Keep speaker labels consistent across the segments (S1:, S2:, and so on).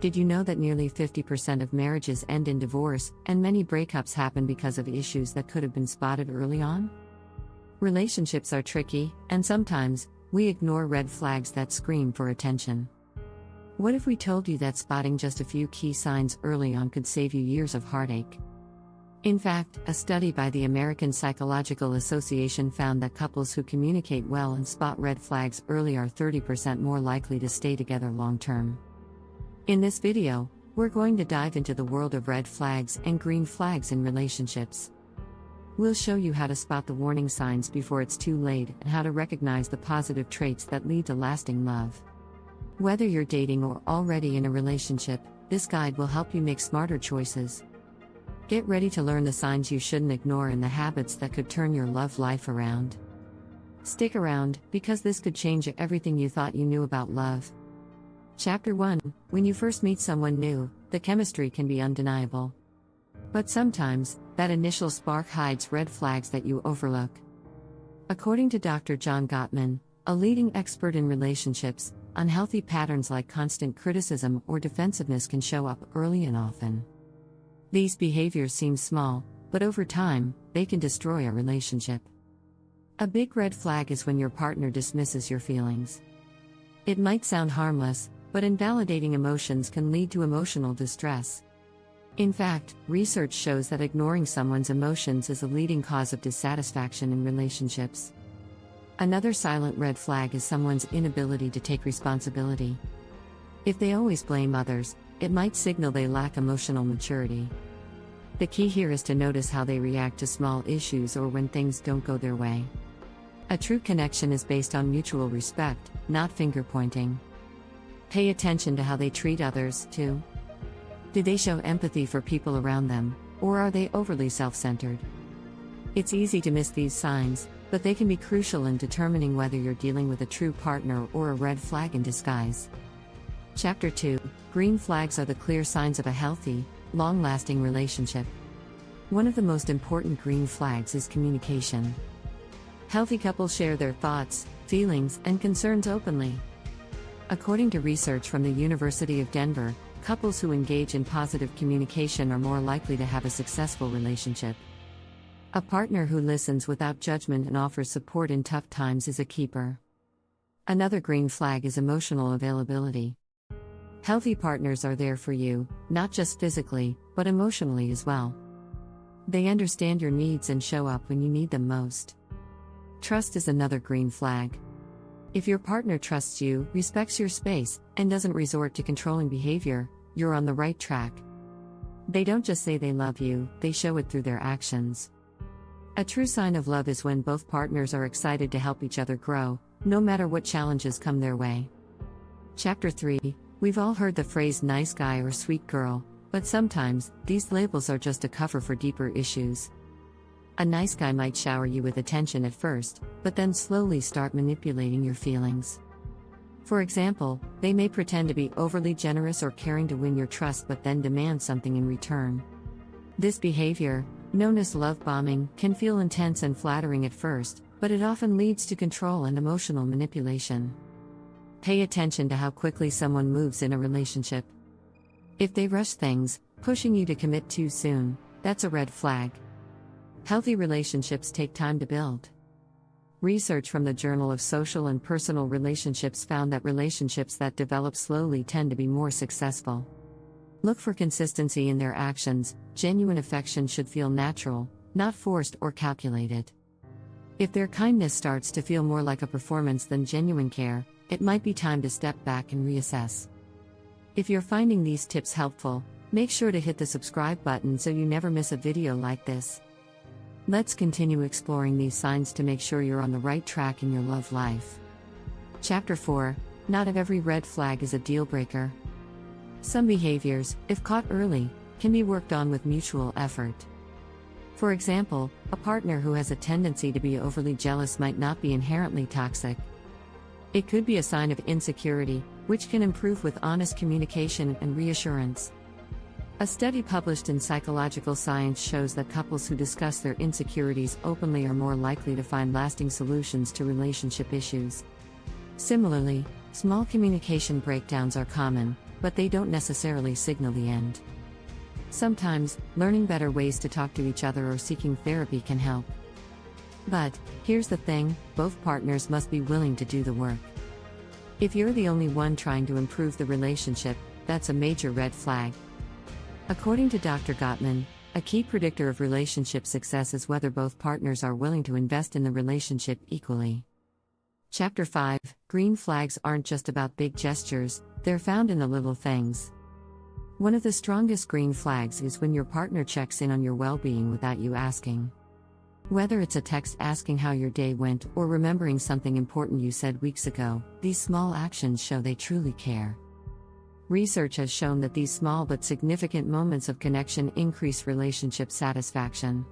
S1: Did you know that nearly 50% of marriages end in divorce, and many breakups happen because of issues that could have been spotted early on? Relationships are tricky, and sometimes, we ignore red flags that scream for attention. What if we told you that spotting just a few key signs early on could save you years of heartache? In fact, a study by the American Psychological Association found that couples who communicate well and spot red flags early are 30% more likely to stay together long term. In this video, we're going to dive into the world of red flags and green flags in relationships. We'll show you how to spot the warning signs before it's too late and how to recognize the positive traits that lead to lasting love. Whether you're dating or already in a relationship, this guide will help you make smarter choices. Get ready to learn the signs you shouldn't ignore and the habits that could turn your love life around. Stick around, because this could change everything you thought you knew about love. Chapter 1: When you first meet someone new, the chemistry can be undeniable. But sometimes, that initial spark hides red flags that you overlook. According to Dr. John Gottman, a leading expert in relationships, unhealthy patterns like constant criticism or defensiveness can show up early and often. These behaviors seem small, but over time, they can destroy a relationship. A big red flag is when your partner dismisses your feelings. It might sound harmless, but invalidating emotions can lead to emotional distress. In fact, research shows that ignoring someone's emotions is a leading cause of dissatisfaction in relationships. Another silent red flag is someone's inability to take responsibility. If they always blame others, it might signal they lack emotional maturity. The key here is to notice how they react to small issues or when things don't go their way. A true connection is based on mutual respect, not finger-pointing. Pay attention to how they treat others, too. Do they show empathy for people around them, or are they overly self-centered? It's easy to miss these signs, but they can be crucial in determining whether you're dealing with a true partner or a red flag in disguise. Chapter 2: Green flags are the clear signs of a healthy, long-lasting relationship. One of the most important green flags is communication. Healthy couples share their thoughts, feelings, and concerns openly. According to research from the University of Denver, couples who engage in positive communication are more likely to have a successful relationship. A partner who listens without judgment and offers support in tough times is a keeper. Another green flag is emotional availability. Healthy partners are there for you, not just physically, but emotionally as well. They understand your needs and show up when you need them most. Trust is another green flag. If your partner trusts you, respects your space, and doesn't resort to controlling behavior, you're on the right track. They don't just say they love you, they show it through their actions. A true sign of love is when both partners are excited to help each other grow, no matter what challenges come their way. Chapter 3: We've all heard the phrase nice guy or sweet girl, but sometimes, these labels are just a cover for deeper issues. A nice guy might shower you with attention at first, but then slowly start manipulating your feelings. For example, they may pretend to be overly generous or caring to win your trust but then demand something in return. This behavior, known as love bombing, can feel intense and flattering at first, but it often leads to control and emotional manipulation. Pay attention to how quickly someone moves in a relationship. If they rush things, pushing you to commit too soon, that's a red flag. Healthy relationships take time to build. Research from the Journal of Social and Personal Relationships found that relationships that develop slowly tend to be more successful. Look for consistency in their actions. Genuine affection should feel natural, not forced or calculated. If their kindness starts to feel more like a performance than genuine care, it might be time to step back and reassess. If you're finding these tips helpful, make sure to hit the subscribe button so you never miss a video like this. Let's continue exploring these signs to make sure you're on the right track in your love life. Chapter 4: Not every red flag is a deal breaker. Some behaviors, if caught early, can be worked on with mutual effort. For example, a partner who has a tendency to be overly jealous might not be inherently toxic. It could be a sign of insecurity, which can improve with honest communication and reassurance. A study published in Psychological Science shows that couples who discuss their insecurities openly are more likely to find lasting solutions to relationship issues. Similarly, small communication breakdowns are common, but they don't necessarily signal the end. Sometimes, learning better ways to talk to each other or seeking therapy can help. But, here's the thing, both partners must be willing to do the work. If you're the only one trying to improve the relationship, that's a major red flag. According to Dr. Gottman, a key predictor of relationship success is whether both partners are willing to invest in the relationship equally. Chapter 5: Green flags aren't just about big gestures, they're found in the little things. One of the strongest green flags is when your partner checks in on your well-being without you asking. Whether it's a text asking how your day went or remembering something important you said weeks ago, these small actions show they truly care. Research has shown that these small but significant moments of connection increase relationship satisfaction.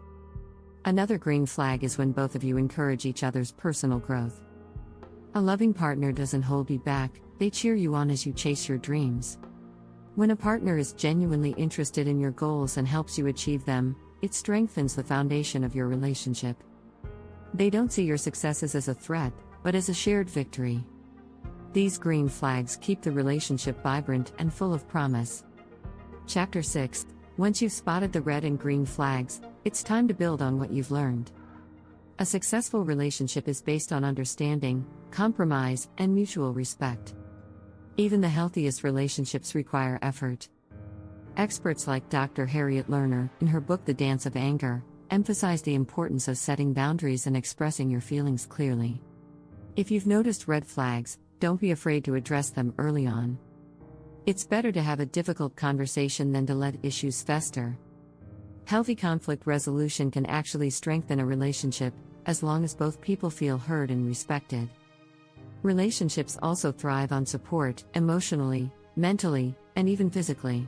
S1: Another green flag is when both of you encourage each other's personal growth. A loving partner doesn't hold you back, they cheer you on as you chase your dreams. When a partner is genuinely interested in your goals and helps you achieve them, it strengthens the foundation of your relationship. They don't see your successes as a threat, but as a shared victory. These green flags keep the relationship vibrant and full of promise. Chapter 6: Once you've spotted the red and green flags, it's time to build on what you've learned. A successful relationship is based on understanding, compromise, and mutual respect. Even the healthiest relationships require effort. Experts like Dr. Harriet Lerner, in her book The Dance of Anger, emphasize the importance of setting boundaries and expressing your feelings clearly. If you've noticed red flags, don't be afraid to address them early on. It's better to have a difficult conversation than to let issues fester. Healthy conflict resolution can actually strengthen a relationship, as long as both people feel heard and respected. Relationships also thrive on support, emotionally, mentally, and even physically.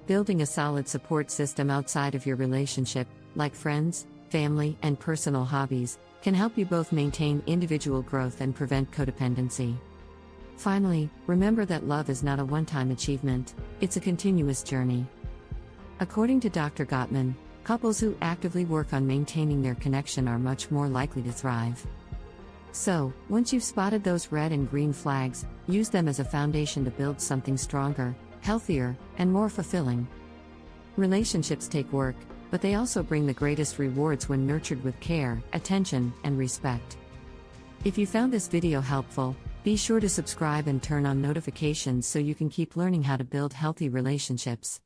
S1: Building a solid support system outside of your relationship, like friends, family, and personal hobbies, can help you both maintain individual growth and prevent codependency. Finally, remember that love is not a one-time achievement, it's a continuous journey. According to Dr. Gottman, couples who actively work on maintaining their connection are much more likely to thrive. So, once you've spotted those red and green flags, use them as a foundation to build something stronger, healthier, and more fulfilling. Relationships take work, but they also bring the greatest rewards when nurtured with care, attention, and respect. If you found this video helpful, be sure to subscribe and turn on notifications so you can keep learning how to build healthy relationships.